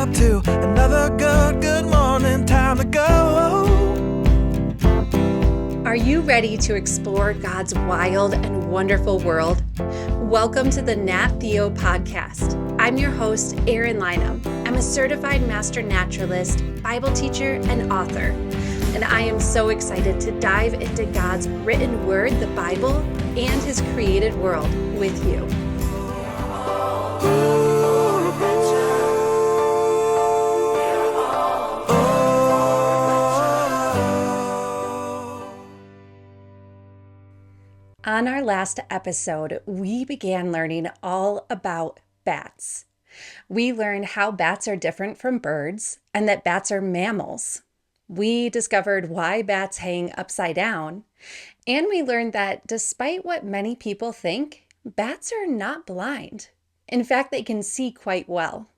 up to another good morning. Time to go. Are you ready to explore God's wild and wonderful world? Welcome to the Nat Theo podcast. I'm your host, Erin Lynham. I'm a certified master naturalist, Bible teacher, and author. And I am so excited to dive into God's written word, the Bible, and his created world with you. On our last episode, we began learning all about bats. We learned how bats are different from birds and that bats are mammals. We discovered why bats hang upside down, and we learned that despite what many people think, bats are not blind. In fact, they can see quite well.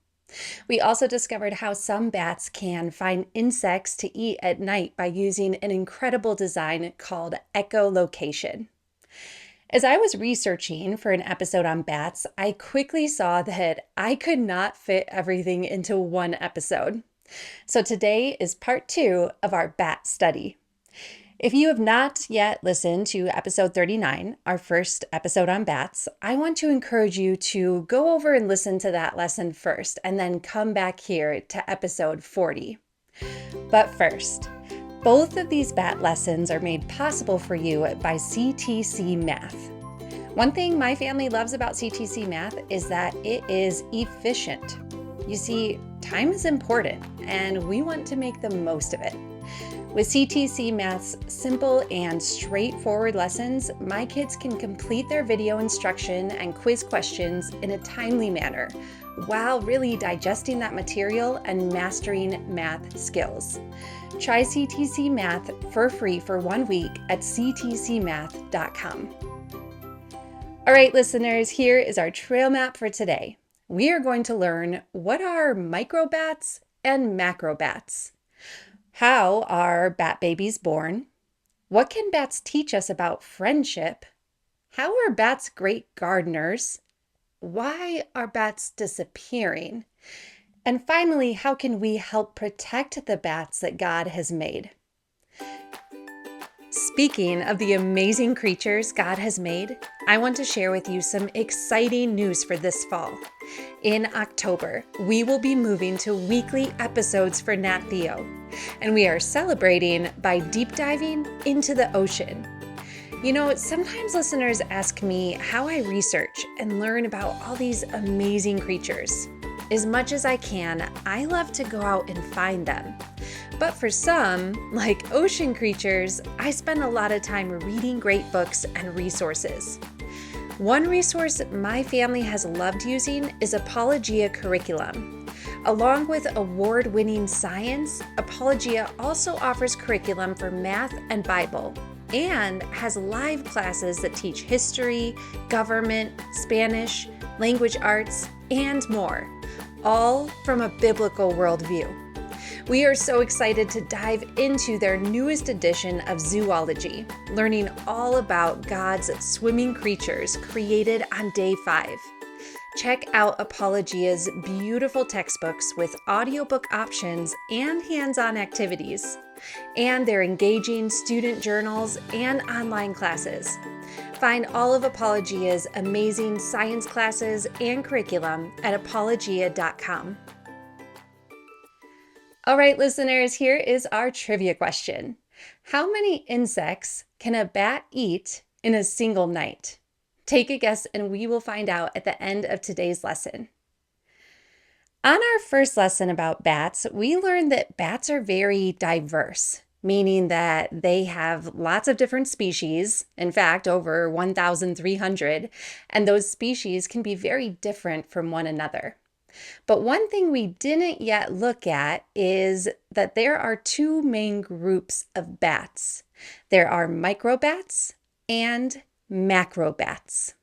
We also discovered how some bats can find insects to eat at night by using an incredible design called echolocation. As I was researching for an episode on bats, I quickly saw that I could not fit everything into one episode. So today is part 2 of our bat study. If you have not yet listened to episode 39, our first episode on bats, I want to encourage you to go over and listen to that lesson first and then come back here to episode 40. But first, both of these bat lessons are made possible for you by CTC Math. One thing my family loves about CTC Math is that it is efficient. You see, time is important, and we want to make the most of it. With CTC Math's simple and straightforward lessons, my kids can complete their video instruction and quiz questions in a timely manner, while really digesting that material and mastering math skills. Try CTC Math for free for 1 week at ctcmath.com. All right, listeners, here is our trail map for today. We are going to learn what are microbats and macrobats. How are bat babies born? What can bats teach us about friendship? How are bats great gardeners? Why are bats disappearing? And finally, how can we help protect the bats that God has made? Speaking of the amazing creatures God has made, I want to share with you some exciting news for this fall. In October, we will be moving to weekly episodes for Nat Theo, and we are celebrating by deep diving into the ocean. You know, sometimes listeners ask me how I research and learn about all these amazing creatures. As much as I can, I love to go out and find them. But for some, like ocean creatures, I spend a lot of time reading great books and resources. One resource my family has loved using is Apologia Curriculum. Along with award-winning science, Apologia also offers curriculum for math and Bible, and has live classes that teach history, government, Spanish, language arts, and more, all from a biblical worldview. We are so excited to dive into their newest edition of Zoology, learning all about God's swimming creatures created on day 5. Check out Apologia's beautiful textbooks with audiobook options and hands-on activities, and their engaging student journals and online classes. Find all of Apologia's amazing science classes and curriculum at apologia.com. All right, listeners, here is our trivia question. How many insects can a bat eat in a single night? Take a guess and we will find out at the end of today's lesson. On our first lesson about bats, we learned that bats are very diverse, meaning that they have lots of different species, in fact, over 1,300, and those species can be very different from one another. But one thing we didn't yet look at is that there are 2 main groups of bats. There are microbats and macrobats.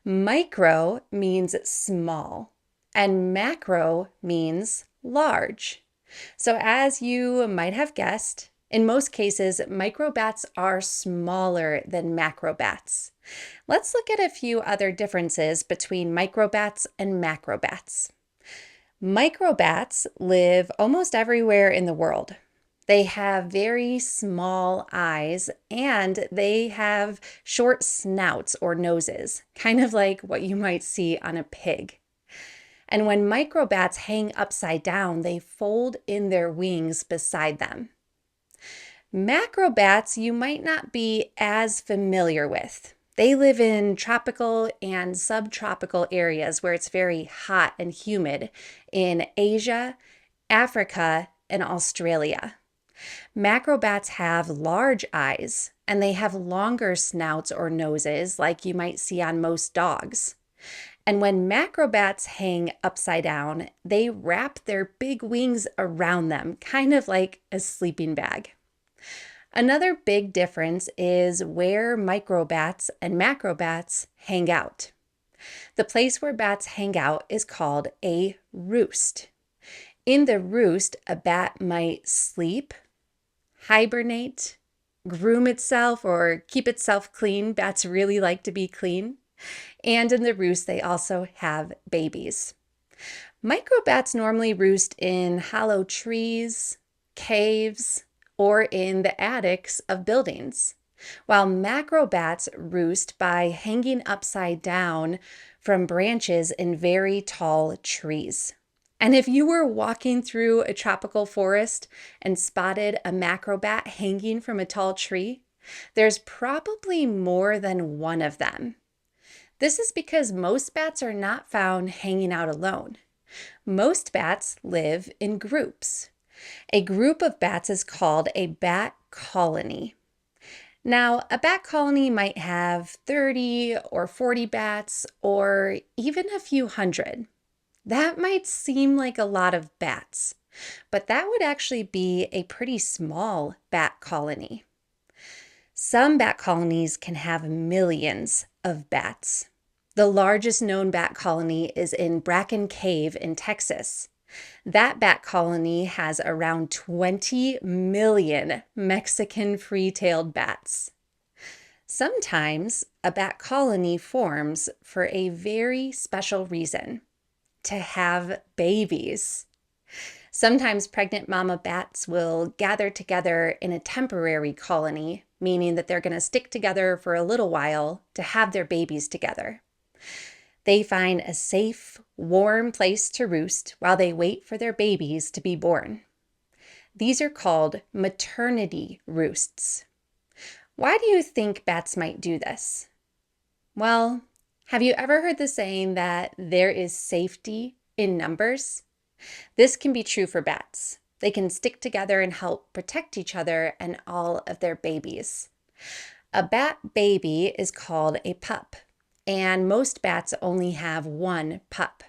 Micro means small, and macro means large. So as you might have guessed, in most cases, microbats are smaller than macrobats. Let's look at a few other differences between microbats and macrobats. Microbats live almost everywhere in the world. They have very small eyes and they have short snouts or noses, kind of like what you might see on a pig. And when microbats hang upside down, they fold in their wings beside them. Macrobats you might not be as familiar with. They live in tropical and subtropical areas where it's very hot and humid in Asia, Africa, and Australia. Macrobats have large eyes and they have longer snouts or noses like you might see on most dogs. And when macrobats hang upside down, they wrap their big wings around them, kind of like a sleeping bag. Another big difference is where microbats and macrobats hang out. The place where bats hang out is called a roost. In the roost, a bat might sleep, hibernate, groom itself, or keep itself clean. Bats really like to be clean. And in the roost, they also have babies. Microbats normally roost in hollow trees, caves, or in the attics of buildings, while macrobats roost by hanging upside down from branches in very tall trees. And if you were walking through a tropical forest and spotted a macrobat hanging from a tall tree, there's probably more than one of them. This is because most bats are not found hanging out alone. Most bats live in groups. A group of bats is called a bat colony. Now, a bat colony might have 30 or 40 bats, or even a few hundred. That might seem like a lot of bats, but that would actually be a pretty small bat colony. Some bat colonies can have millions of bats. The largest known bat colony is in Bracken Cave in Texas. That bat colony has around 20 million Mexican free-tailed bats. Sometimes a bat colony forms for a very special reason: to have babies. Sometimes pregnant mama bats will gather together in a temporary colony, meaning that they're going to stick together for a little while to have their babies together. They find a safe, warm place to roost while they wait for their babies to be born. These are called maternity roosts. Why do you think bats might do this? Well, have you ever heard the saying that there is safety in numbers? This can be true for bats. They can stick together and help protect each other and all of their babies. A bat baby is called a pup, and most bats only have one pup.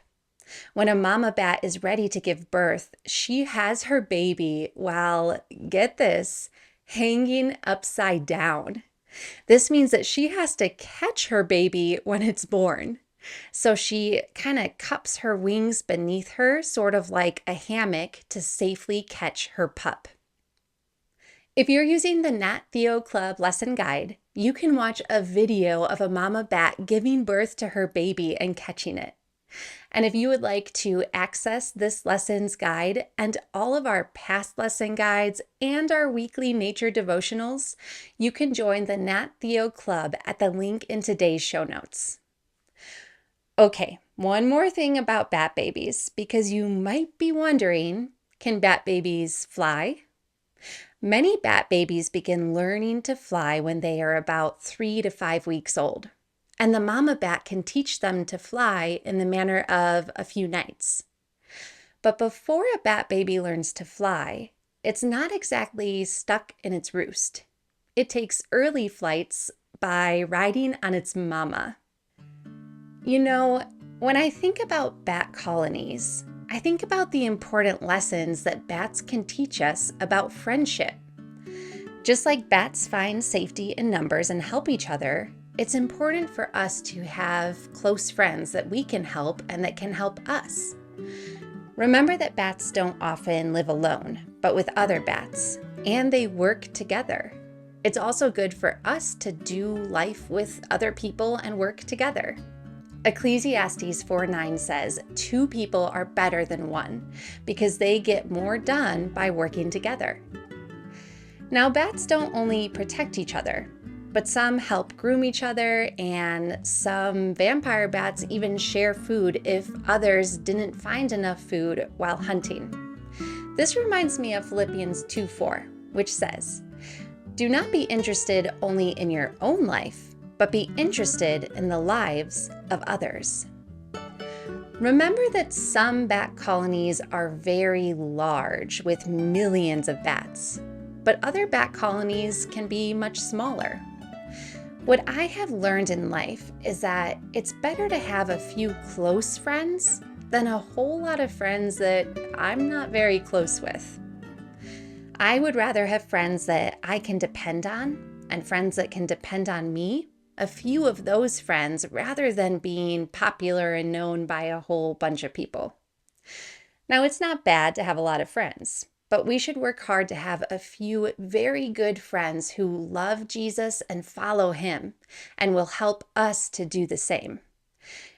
When a mama bat is ready to give birth, she has her baby while, get this, hanging upside down. This means that she has to catch her baby when it's born. So she kind of cups her wings beneath her, sort of like a hammock, to safely catch her pup. If you're using the Nat Theo Club lesson guide, you can watch a video of a mama bat giving birth to her baby and catching it. And if you would like to access this lessons guide and all of our past lesson guides and our weekly nature devotionals, you can join the Nat Theo Club at the link in today's show notes. Okay, one more thing about bat babies, because you might be wondering, can bat babies fly? Many bat babies begin learning to fly when they are about 3 to 5 weeks old. And the mama bat can teach them to fly in the manner of a few nights. But before a bat baby learns to fly, it's not exactly stuck in its roost. It takes early flights by riding on its mama. You know, when I think about bat colonies, I think about the important lessons that bats can teach us about friendship. Just like bats find safety in numbers and help each other, it's important for us to have close friends that we can help and that can help us. Remember that bats don't often live alone, but with other bats, and they work together. It's also good for us to do life with other people and work together. Ecclesiastes 4:9 says, "Two people are better than one because they get more done by working together." Now, bats don't only protect each other, but some help groom each other, and some vampire bats even share food if others didn't find enough food while hunting. This reminds me of Philippians 2:4, which says, "Do not be interested only in your own life, but be interested in the lives of others." Remember that some bat colonies are very large, with millions of bats, but other bat colonies can be much smaller. What I have learned in life is that it's better to have a few close friends than a whole lot of friends that I'm not very close with. I would rather have friends that I can depend on and friends that can depend on me, a few of those friends, rather than being popular and known by a whole bunch of people. Now, it's not bad to have a lot of friends, but we should work hard to have a few very good friends who love Jesus and follow him and will help us to do the same.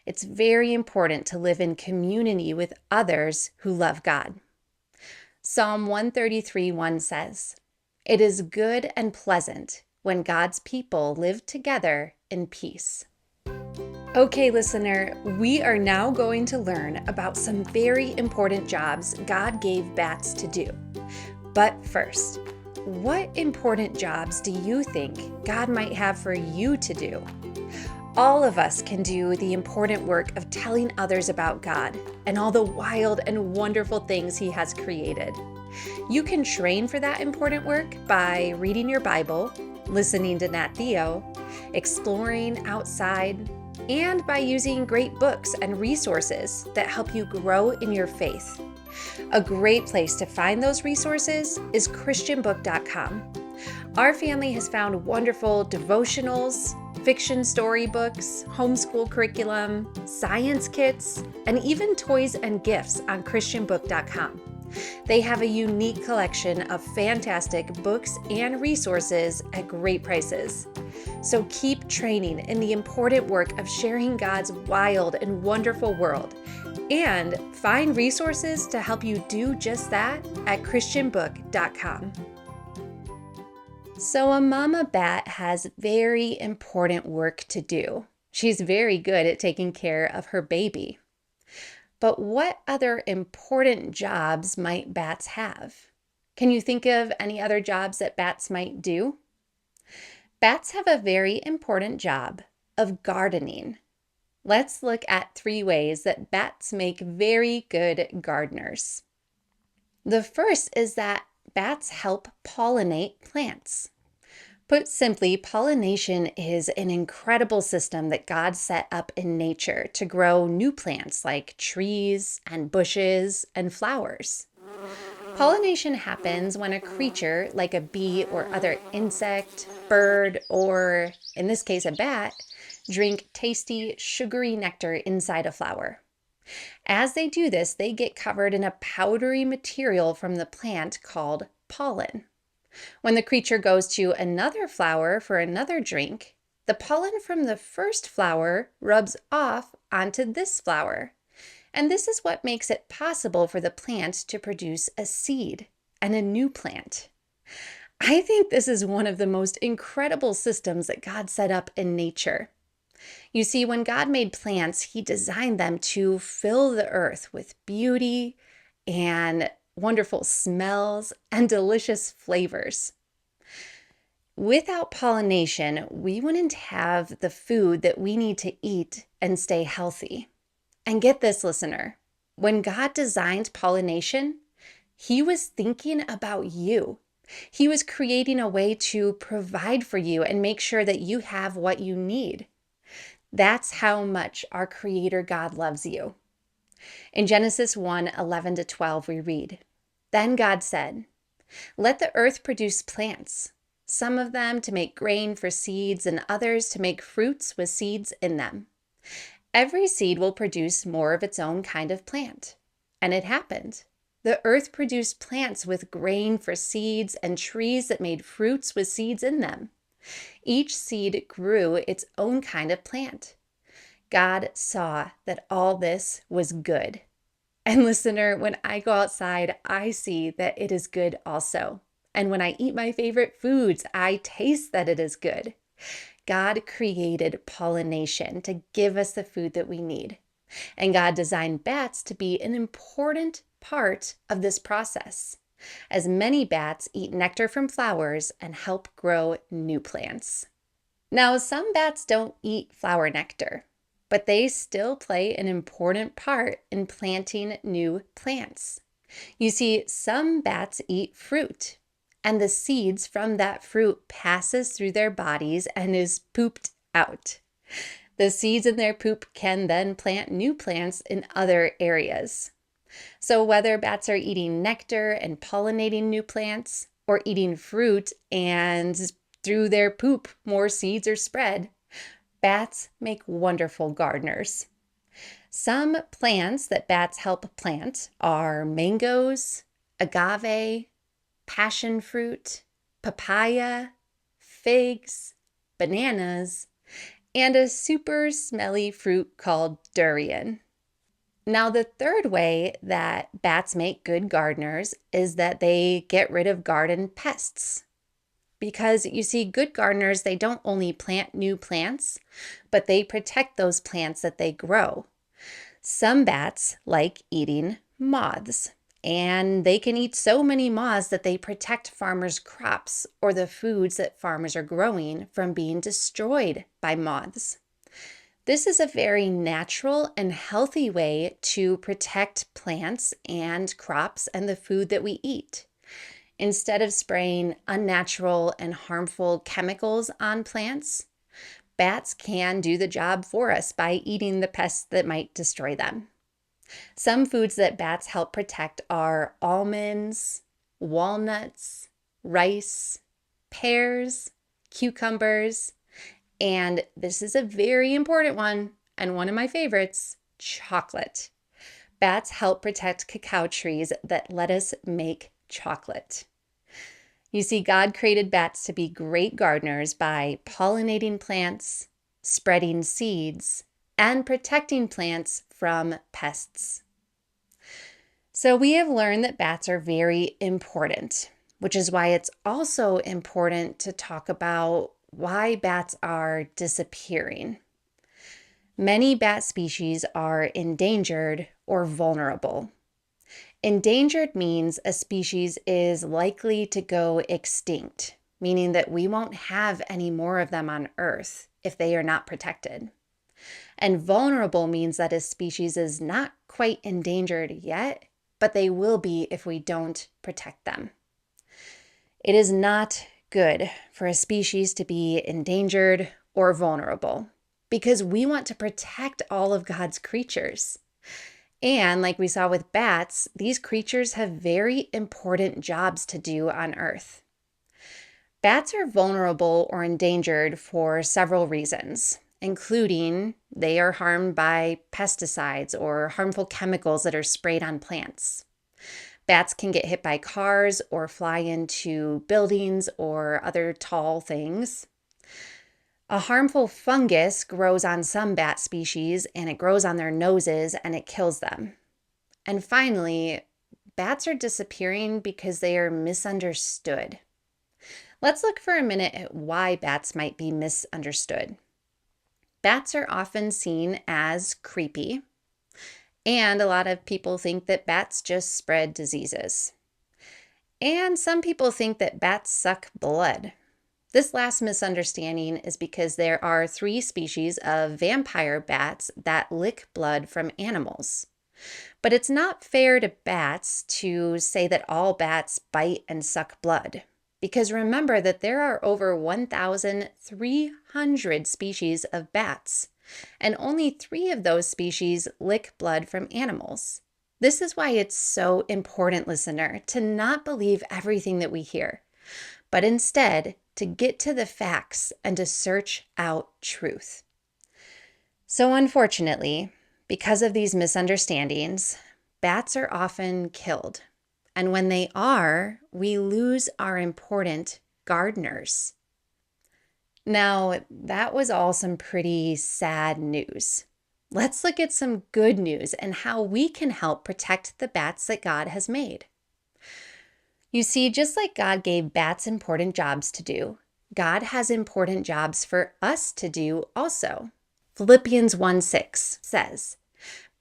It's very important to live in community with others who love God. Psalm 133:1 says, "It is good and pleasant when God's people live together in peace." Okay, listener, we are now going to learn about some very important jobs God gave bats to do. But first, what important jobs do you think God might have for you to do? All of us can do the important work of telling others about God and all the wild and wonderful things He has created. You can train for that important work by reading your Bible, listening to Nat Theo, exploring outside, and by using great books and resources that help you grow in your faith. A great place to find those resources is christianbook.com. Our family has found wonderful devotionals, fiction storybooks, homeschool curriculum, science kits, and even toys and gifts on christianbook.com. They have a unique collection of fantastic books and resources at great prices. So keep training in the important work of sharing God's wild and wonderful world, and find resources to help you do just that at christianbook.com. So a mama bat has very important work to do. She's very good at taking care of her baby. But what other important jobs might bats have? Can you think of any other jobs that bats might do? Bats have a very important job of gardening. Let's look at 3 ways that bats make very good gardeners. The first is that bats help pollinate plants. Put simply, pollination is an incredible system that God set up in nature to grow new plants like trees and bushes and flowers. Pollination happens when a creature like a bee or other insect, bird, or in this case a bat, drink tasty, sugary nectar inside a flower. As they do this, they get covered in a powdery material from the plant called pollen. When the creature goes to another flower for another drink, the pollen from the first flower rubs off onto this flower. And this is what makes it possible for the plant to produce a seed and a new plant. I think this is one of the most incredible systems that God set up in nature. You see, when God made plants, He designed them to fill the earth with beauty and wonderful smells and delicious flavors. Without pollination, we wouldn't have the food that we need to eat and stay healthy. And get this, listener, when God designed pollination, He was thinking about you. He was creating a way to provide for you and make sure that you have what you need. That's how much our Creator God loves you. In Genesis 1:11-12, we read, "Then God said, 'Let the earth produce plants, some of them to make grain for seeds and others to make fruits with seeds in them. Every seed will produce more of its own kind of plant.' And it happened. The earth produced plants with grain for seeds and trees that made fruits with seeds in them. Each seed grew its own kind of plant. God saw that all this was good. And listener, when I go outside, I see that it is good also. And when I eat my favorite foods, I taste that it is good. God created pollination to give us the food that we need. And God designed bats to be an important part of this process, as many bats eat nectar from flowers and help grow new plants. Now, some bats don't eat flower nectar, but they still play an important part in planting new plants. You see, some bats eat fruit, and the seeds from that fruit passes through their bodies and is pooped out. The seeds in their poop can then plant new plants in other areas. So whether bats are eating nectar and pollinating new plants, or eating fruit and through their poop more seeds are spread, bats make wonderful gardeners. Some plants that bats help plant are mangoes, agave, passion fruit, papaya, figs, bananas, and a super smelly fruit called durian. Now, the third way that bats make good gardeners is that they get rid of garden pests. Because you see, good gardeners, they don't only plant new plants, but they protect those plants that they grow. Some bats like eating moths, and they can eat so many moths that they protect farmers' crops or the foods that farmers are growing from being destroyed by moths. This is a very natural and healthy way to protect plants and crops and the food that we eat. Instead of spraying unnatural and harmful chemicals on plants, bats can do the job for us by eating the pests that might destroy them. Some foods that bats help protect are almonds, walnuts, rice, pears, cucumbers, and this is a very important one and one of my favorites, chocolate. Bats help protect cacao trees that let us make chocolate. You see, God created bats to be great gardeners by pollinating plants, spreading seeds, and protecting plants from pests. So we have learned that bats are very important, which is why it's also important to talk about why bats are disappearing. Many bat species are endangered or vulnerable. Endangered means a species is likely to go extinct, meaning that we won't have any more of them on Earth if they are not protected. And vulnerable means that a species is not quite endangered yet, but they will be if we don't protect them. It is not good for a species to be endangered or vulnerable because we want to protect all of God's creatures. And like we saw with bats, these creatures have very important jobs to do on Earth. Bats are vulnerable or endangered for several reasons, including they are harmed by pesticides or harmful chemicals that are sprayed on plants. Bats can get hit by cars or fly into buildings or other tall things. A harmful fungus grows on some bat species and it grows on their noses and it kills them. And finally, bats are disappearing because they are misunderstood. Let's look for a minute at why bats might be misunderstood. Bats are often seen as creepy, and a lot of people think that bats just spread diseases. And some people think that bats suck blood. This last misunderstanding is because there are 3 species of vampire bats that lick blood from animals. But it's not fair to bats to say that all bats bite and suck blood, because remember that there are over 1,300 species of bats, and only 3 of those species lick blood from animals. This is why it's so important, listener, to not believe everything that we hear, but instead to get to the facts and to search out truth. So unfortunately, because of these misunderstandings, bats are often killed. And when they are, we lose our important gardeners. Now, that was all some pretty sad news. let's look at some good news and how we can help protect the bats that God has made. You see, just like God gave bats important jobs to do, God has important jobs for us to do also. Philippians 1:6 says,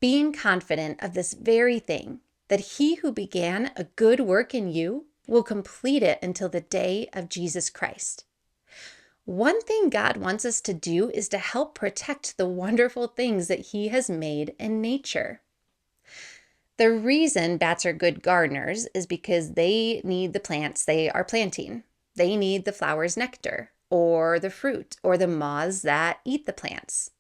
being confident of this very thing, that he who began a good work in you will complete it until the day of Jesus Christ. One thing God wants us to do is to help protect the wonderful things that he has made in nature. The reason bats are good gardeners is because they need the plants they are planting. They need the flower's nectar, or the fruit, or the moths that eat the plants.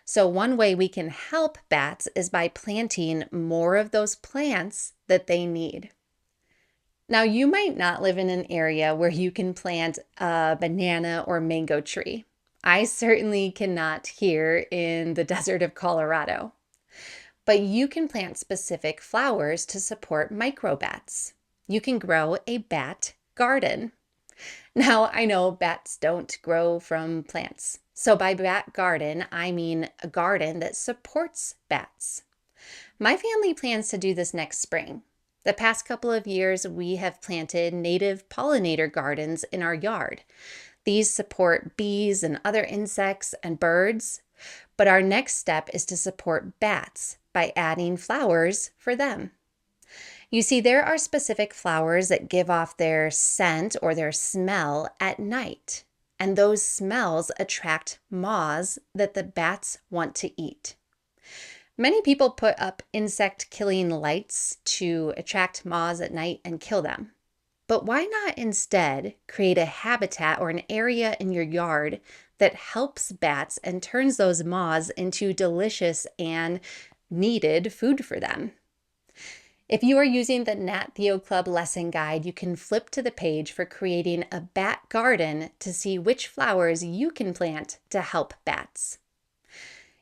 So one way we can help bats is by planting more of those plants that they need. Now, you might not live in an area where you can plant a banana or mango tree. I certainly cannot here in the desert of Colorado. But you can plant specific flowers to support microbats. You can grow a bat garden. Now, I know bats don't grow from plants. So by bat garden, I mean a garden that supports bats. My family plans to do this next spring. The past couple of years, we have planted native pollinator gardens in our yard. These support bees and other insects and birds, but our next step is to support bats by adding flowers for them. You see, there are specific flowers that give off their scent or their smell at night, and those smells attract moths that the bats want to eat. Many people put up insect-killing lights to attract moths at night and kill them. But why not instead create a habitat or an area in your yard that helps bats and turns those moths into delicious and needed food for them? If you are using the Nat Theo Club lesson guide, you can flip to the page for creating a bat garden to see which flowers you can plant to help bats.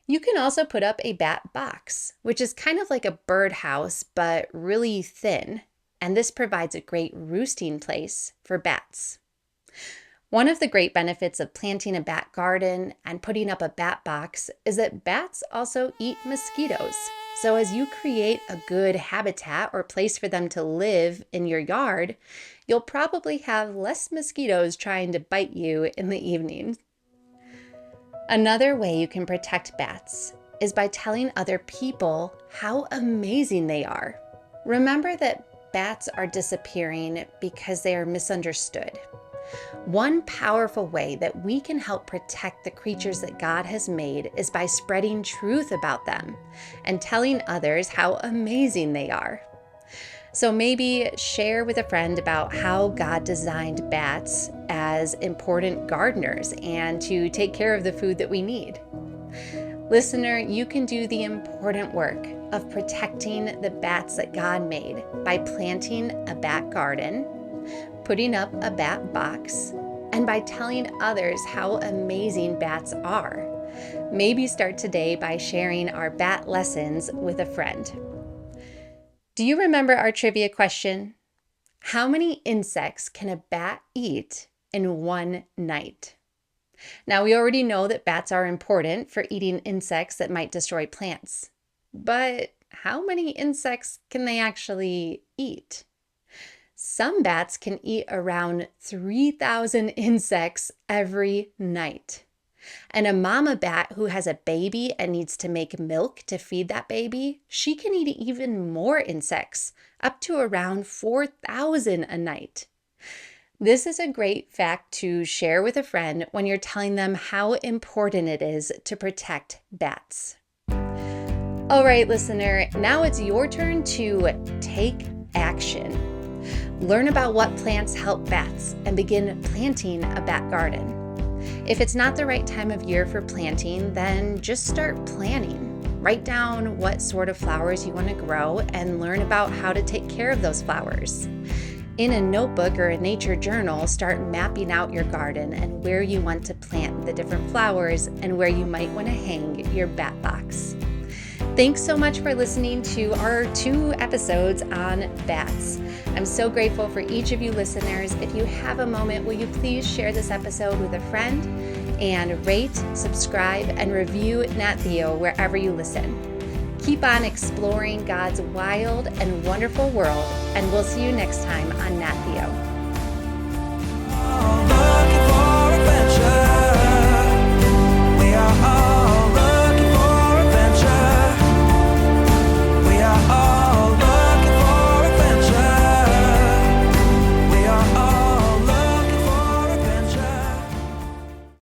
You can also put up a bat box, which is kind of like a birdhouse, but really thin, and this provides a great roosting place for bats. One of the great benefits of planting a bat garden and putting up a bat box is that bats also eat mosquitoes. So as you create a good habitat or place for them to live in your yard, you'll probably have less mosquitoes trying to bite you in the evening. Another way you can protect bats is by telling other people how amazing they are. Remember that bats are disappearing because they are misunderstood. One powerful way that we can help protect the creatures that God has made is by spreading truth about them and telling others how amazing they are. So maybe share with a friend about how God designed bats as important gardeners and to take care of the food that we need. Listener, you can do the important work of protecting the bats that God made by planting a bat garden, putting up a bat box, and by telling others how amazing bats are. Maybe start today by sharing our bat lessons with a friend. Do you remember our trivia question? How many insects can a bat eat in one night? Now, we already know that bats are important for eating insects that might destroy plants. But how many insects can they actually eat? Some bats can eat around 3,000 insects every night. And a mama bat who has a baby and needs to make milk to feed that baby, she can eat even more insects, up to around 4,000 a night. This is a great fact to share with a friend when you're telling them how important it is to protect bats. All right, listener, now it's your turn to take action. Learn about what plants help bats and begin planting a bat garden. If it's not the right time of year for planting, then just start planning. Write down what sort of flowers you want to grow and learn about how to take care of those flowers. In a notebook or a nature journal, start mapping out your garden and where you want to plant the different flowers and where you might want to hang your bat box. Thanks so much for listening to our 2 episodes on bats. I'm so grateful for each of you listeners. If you have a moment, will you please share this episode with a friend? and rate, subscribe, and review Nat Theo wherever you listen. Keep on exploring God's wild and wonderful world, and we'll see you next time on Nat Theo.